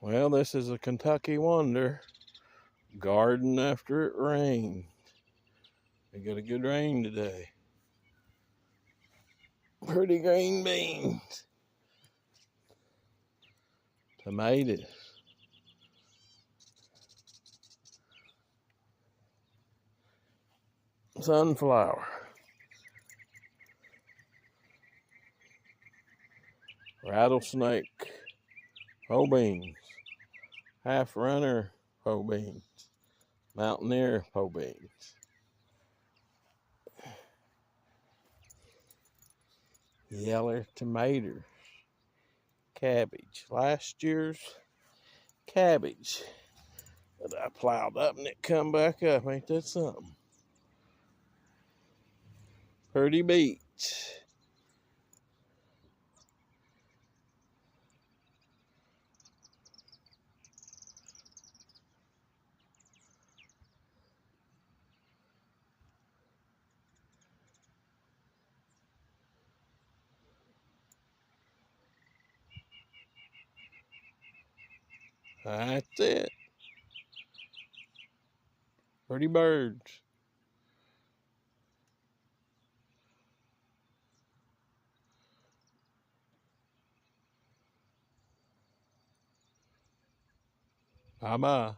Well, this is a Kentucky wonder. Garden after it rained. We got a good rain today. Pretty green beans. Tomatoes. Sunflower. Rattlesnake. Pole beans. Half runner pole beans. Mountaineer pole beans. Yellow tomatoes. Cabbage. Last year's cabbage that I plowed up and it come back up. Ain't that something? Pretty beets. That's it. Pretty birds. Bye-bye.